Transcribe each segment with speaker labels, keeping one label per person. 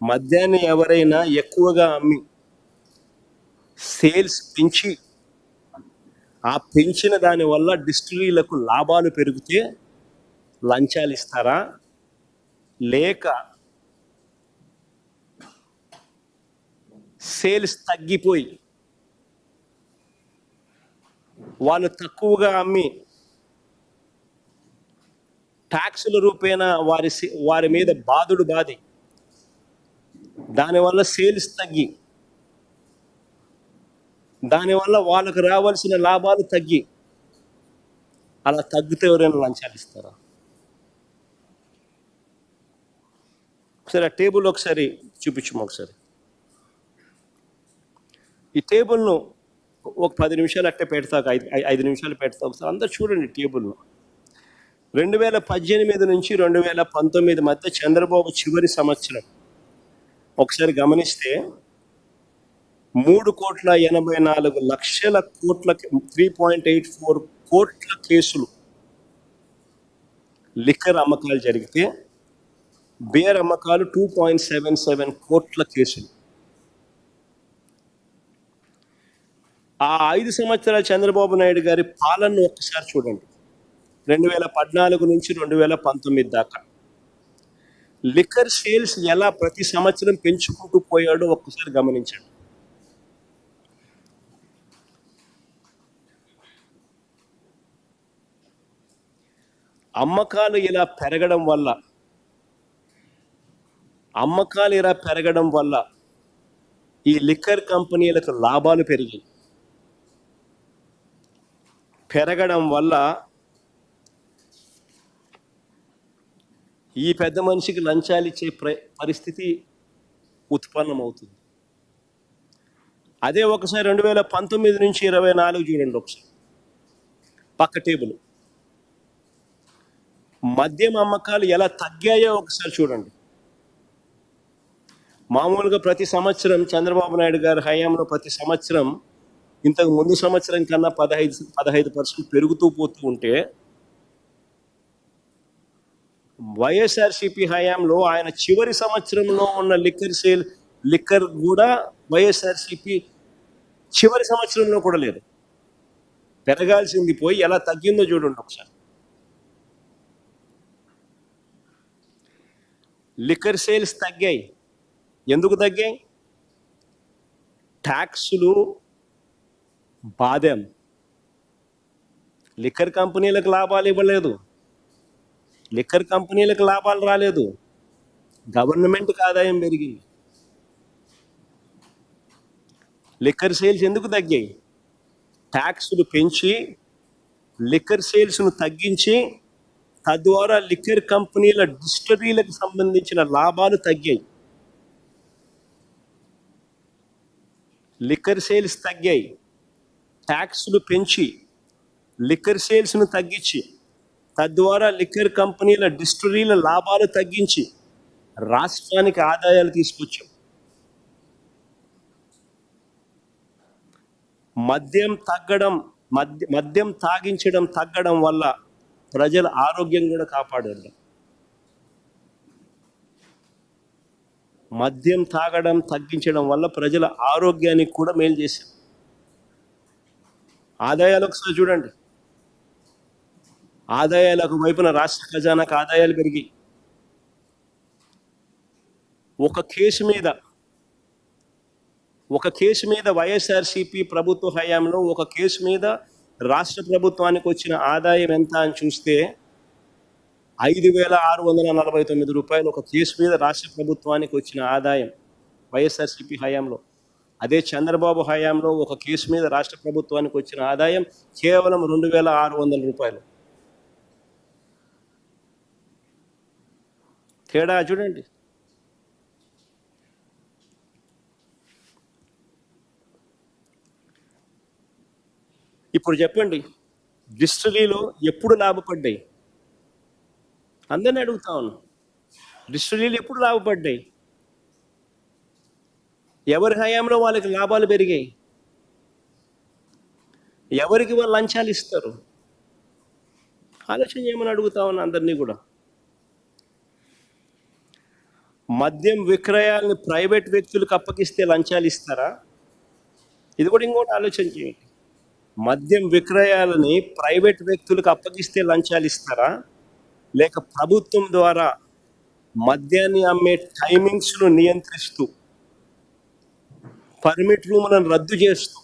Speaker 1: మద్యాన్ని ఎవరైనా ఎక్కువగా అమ్మి సేల్స్ పెంచి ఆ పెంచిన దాని వల్ల డిస్టిలరీలకు లాభాలు పెరిగితే లంచాలు ఇస్తారా, లేక సేల్స్ తగ్గిపోయి వాళ్ళు తక్కువగా అమ్మి ట్యాక్సుల రూపేణా వారి మీద బాధి దానివల్ల సేల్స్ తగ్గి దానివల్ల వాళ్ళకు రావాల్సిన లాభాలు తగ్గి అలా తగ్గితే ఎవరైనా లంచాలు ఇస్తారా? ఒకసారి ఆ టేబుల్ ఒకసారి చూపించము. ఒకసారి ఈ టేబుల్ను ఒక 10 నిమిషాలు అట్టే పెడతాక 5 నిమిషాలు పెడతా. ఒకసారి అందరు చూడండి టేబుల్ను. 2018 నుంచి 2019 మధ్య చంద్రబాబు చివరి సంవత్సరం ఒకసారి గమనిస్తే 3,84,00,00,000 కోట్ల 3.84 కోట్ల కేసులు లిక్కర్ అమ్మకాలు జరిగితే బేర్ అమ్మకాలు 2.77 కోట్ల కేసులు. ఆ 5 సంవత్సరాల చంద్రబాబు నాయుడు గారి పాలనను ఒక్కసారి చూడండి. 2014 నుంచి 2019 దాకా లిక్కర్ సేల్స్ ఎలా ప్రతి సంవత్సరం పెంచుకుంటూ పోయాడో ఒక్కసారి గమనించండి. అమ్మకాలు ఇలా పెరగడం వల్ల ఈ లిక్కర్ కంపెనీలకు లాభాలు పెరగడం వల్ల ఈ పెద్ద మనిషికి లంచాలు ఇచ్చే పరిస్థితి ఉత్పన్నమవుతుంది. అదే ఒకసారి 2019 నుంచి 24 చూడండి. ఒకసారి పక్క టేబుల్ మద్యం అమ్మకాలు ఎలా తగ్గాయో ఒకసారి చూడండి. మామూలుగా ప్రతి సంవత్సరం చంద్రబాబు నాయుడు గారి హయాంలో ప్రతి సంవత్సరం ఇంతకు ముందు సంవత్సరం కన్నా 15% పెరుగుతూ పోతూ ఉంటే వైఎస్ఆర్సీపీ హయాంలో ఆయన చివరి సంవత్సరంలో ఉన్న లిక్కర్ కూడా వైఎస్ఆర్సీపీ చివరి సంవత్సరంలో కూడా లేదు. పెరగాల్సింది పోయి ఎలా తగ్గిందో చూడండి ఒకసారి. లిక్కర్ సేల్స్ తగ్గాయి. ఎందుకు తగ్గాయి? ట్యాక్సులు బాధం. లిక్కర్ కంపెనీలకు లాభాలు ఇవ్వలేదు, లిక్కర్ కంపెనీలకు లాభాలు రాలేదు, గవర్నమెంట్కి ఆదాయం పెరిగింది. లిక్కర్ సేల్స్ ఎందుకు తగ్గాయి? ట్యాక్సులు పెంచి లిక్కర్ సేల్స్ను తగ్గించి తద్వారా లిక్కర్ కంపెనీల డిస్టిలరీలకు సంబంధించిన లాభాలు తగ్గాయి. లిక్కర్ సేల్స్ తగ్గాయి, ట్యాక్సులు పెంచి లిక్కర్ సేల్స్ను తగ్గించి తద్వారా లిక్కర్ కంపెనీల డిస్టిలరీల లాభాలు తగ్గించి రాష్ట్రానికి ఆదాయాలు తీసుకొచ్చాం. మద్యం తాగించడం తగ్గడం వల్ల ప్రజల ఆరోగ్యం కూడా కాపాడారు. మద్యం తాగడం తగ్గించడం వల్ల ప్రజల ఆరోగ్యానికి కూడా మేలు చేశాం. ఆదాయాలు ఒకసారి చూడండి. ఆదాయాలకు వైపున రాష్ట్ర ఖజానాకు ఆదాయాలు పెరిగాయి. ఒక కేసు మీద వైఎస్ఆర్సీపీ ప్రభుత్వ హయాంలో ఒక కేసు మీద రాష్ట్ర ప్రభుత్వానికి వచ్చిన ఆదాయం ఎంత అని చూస్తే 5,649 రూపాయలు ఒక కేసు మీద రాష్ట్ర ప్రభుత్వానికి వచ్చిన ఆదాయం వైఎస్ఆర్సీపీ హయాంలో. అదే చంద్రబాబు హయాంలో ఒక కేసు మీద రాష్ట్ర ప్రభుత్వానికి వచ్చిన ఆదాయం కేవలం 2,600 రూపాయలు. తేడా చూడండి. ఇప్పుడు చెప్పండి, డిస్టిలరీలో ఎప్పుడు లాభపడ్డాయి? అందరిని అడుగుతా ఉన్నాను, డిస్టిలరీలు ఎప్పుడు లాభపడ్డాయి? ఎవరి హయాంలో వాళ్ళకి లాభాలు పెరిగాయి? ఎవరికి వాళ్ళు లంచాలు ఇస్తారు? ఆలోచన చేయమని అడుగుతా ఉన్నా అందరినీ కూడా. మద్యం విక్రయాలను ప్రైవేట్ వ్యక్తులకు అప్పగిస్తే లంచాలు ఇస్తారా? ఇది కూడా ఇంకోటి ఆలోచన చేయండి. మద్యం విక్రయాలని ప్రైవేట్ వ్యక్తులకు అప్పగిస్తే లంచాలు ఇస్తారా, లేక ప్రభుత్వం ద్వారా మద్యాన్ని అమ్మే టైమింగ్స్ను నియంత్రిస్తూ పర్మిట్ రూములను రద్దు చేస్తూ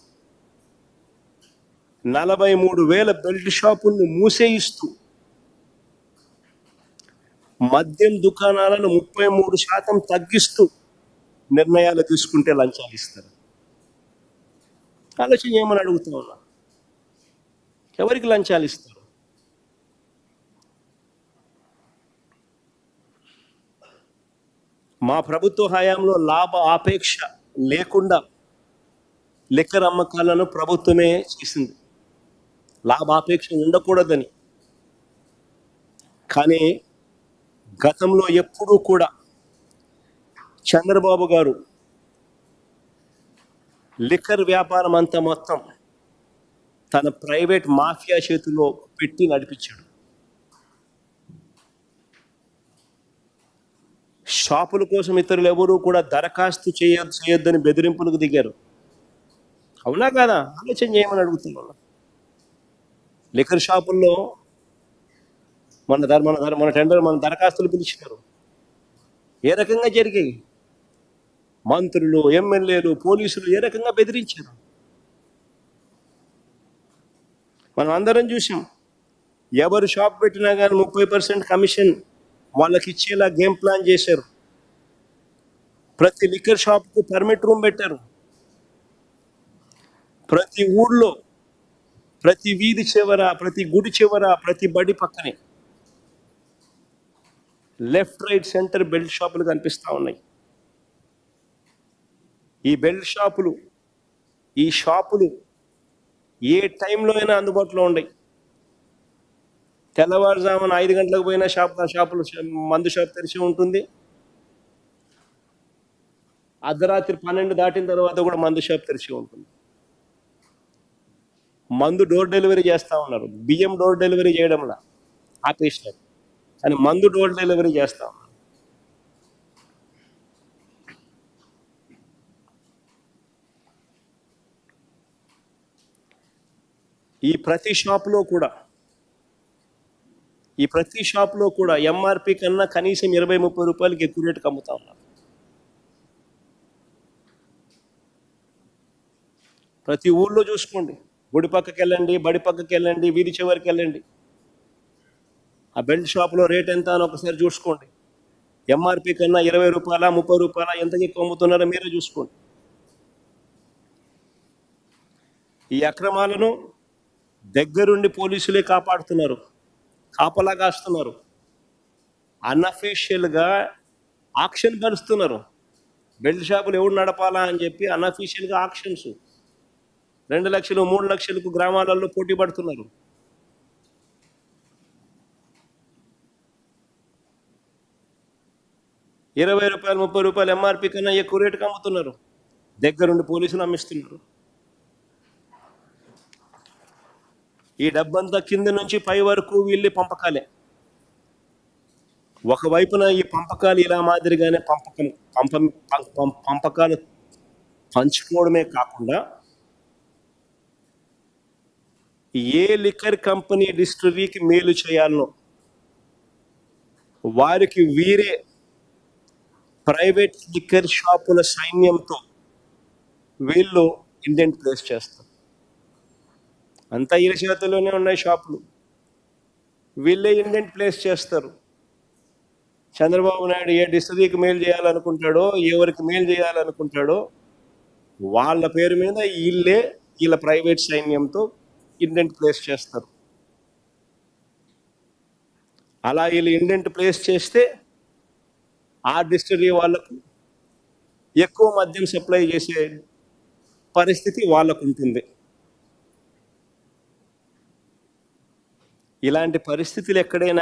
Speaker 1: 43,000 బెల్ట్ షాపులను మూసేయిస్తూ మద్యం దుకాణాలను 33% తగ్గిస్తూ నిర్ణయాలు తీసుకుంటే లంచాలు ఇస్తారు? ఆలోచన చేయమని అడుగుతా ఉన్నా. ఎవరికి లంచాలు ఇస్తారు? మా ప్రభుత్వ హయాంలో లాభ ఆపేక్ష లేకుండా లిక్కర్ అమ్మకాలను ప్రభుత్వమే చేసింది, లాభాపేక్ష ఉండకూడదని. కానీ గతంలో ఎప్పుడూ కూడా చంద్రబాబు గారు లిక్కర్ వ్యాపారం అంతా మొత్తం తన ప్రైవేట్ మాఫియా చేతిలో పెట్టి నడిపించాడు. షాపుల కోసం ఇతరులు ఎవరూ కూడా దరఖాస్తు చేయొద్దని బెదిరింపులకు దిగారు. అవునా కాదా? ఆలోచన చేయమని అడుగుతున్నాను. లిక్కర్ షాపుల్లో మన టెండర్ మన దరఖాస్తులు పిలిచినారు. ఏ రకంగా జరిగాయి? మంత్రులు, ఎమ్మెల్యేలు, పోలీసులు ఏ రకంగా బెదిరించారు? మనం అందరం చూసాం. ఎవరు షాప్ పెట్టినా కానీ 30% కమిషన్ వాళ్ళకి ఇచ్చేలా గేమ్ ప్లాన్ చేశారు. ప్రతి లిక్కర్ షాప్కు పర్మిట్ రూమ్ పెట్టారు. ప్రతి ఊళ్ళో, ప్రతి వీధి చివర, ప్రతి గుడి చివర, ప్రతి బడి పక్కనే లెఫ్ట్, రైట్, సెంటర్ బెల్ట్ షాపులు కనిపిస్తూ ఉన్నాయి. ఈ బెల్ట్ షాపులు, ఈ షాపులు ఏ టైంలో అయినా అందుబాటులో ఉన్నాయి. తెల్లవారుజామున 5 గంటలకు పోయినా షాపులు మందు షాప్ తెరిచి ఉంటుంది. అర్ధరాత్రి 12 దాటిన తర్వాత కూడా మందు షాప్ తెరిచి ఉంటుంది. మందు డోర్ డెలివరీ చేస్తూ ఉన్నారు. బియ్యం డోర్ డెలివరీ చేయడంలా ఆపేసినారు, కానీ మందు డోర్ డెలివరీ చేస్తూ ఉన్నారు. ఈ ప్రతి షాపులో కూడా ఎంఆర్పి కన్నా కనీసం 20-30 రూపాయలకి ఎక్కువ రేటుకి అమ్ముతా ఉన్నారు. ప్రతి ఊళ్ళో చూసుకోండి. గుడి పక్కకి వెళ్ళండి, బడి పక్కకి వెళ్ళండి, వీధి చివరికి వెళ్ళండి. ఆ బెల్ట్ షాప్లో రేట్ ఎంత అని ఒకసారి చూసుకోండి. ఎంఆర్పి కన్నా 20 రూపాయల, 30 రూపాయల ఎంతకి ఎక్కువ అమ్ముతున్నారో మీరే చూసుకోండి. ఈ అక్రమాలను దగ్గరుండి పోలీసులే కాపాడుతున్నారు, కాపలా కాస్తున్నారు. అన్అఫీషియల్గా ఆక్షన్ పరుస్తున్నారు. బెల్ట్ షాపులు ఎవరు నడపాలా అని చెప్పి అన్అఫీషియల్గా ఆక్షన్స్ 2 లక్షలు 3 లక్షలకు గ్రామాలలో పోటీ పడుతున్నారు. ₹20, ₹30 ఎంఆర్పి కన్నా ఎక్కువ రేటుకి అమ్ముతున్నారు. దగ్గరుండి పోలీసులు అమ్మిస్తున్నారు. ఈ డబ్బంతా కింద నుంచి పై వరకు వీళ్ళే పంపకాలే. ఒకవైపున ఈ పంపకాలు ఇలా మాదిరిగానే పంపకాలు పంచుకోవడమే కాకుండా ఏ లిక్కర్ కంపెనీ డిస్టిలరీకి మేలు చేయాలనో వారికి వీరే ప్రైవేట్ లిక్కర్ షాపుల సైన్యంతో వీళ్ళు ఇండెంట్ ప్లేస్ చేస్తారు. అంతా వీళ్ళ చేతుల్లోనే ఉన్నాయి షాపులు, వీళ్ళే ఇండెంట్ ప్లేస్ చేస్తారు. చంద్రబాబు నాయుడు ఏ డిస్టిలరీకి మేలు చేయాలనుకుంటాడో, ఎవరికి మేలు చేయాలనుకుంటాడో వాళ్ళ పేరు మీద వీళ్ళ ప్రైవేట్ సైన్యంతో ఇండెంట్ ప్లేస్ చేస్తారు. అలా వీళ్ళు ఇండెంట్ ప్లేస్ చేస్తే ఆ డిస్టిలరీ వాళ్ళకు ఎక్కువ మద్యం సప్లై చేసే పరిస్థితి వాళ్ళకు ఉంటుంది. ఇలాంటి పరిస్థితులు ఎక్కడైనా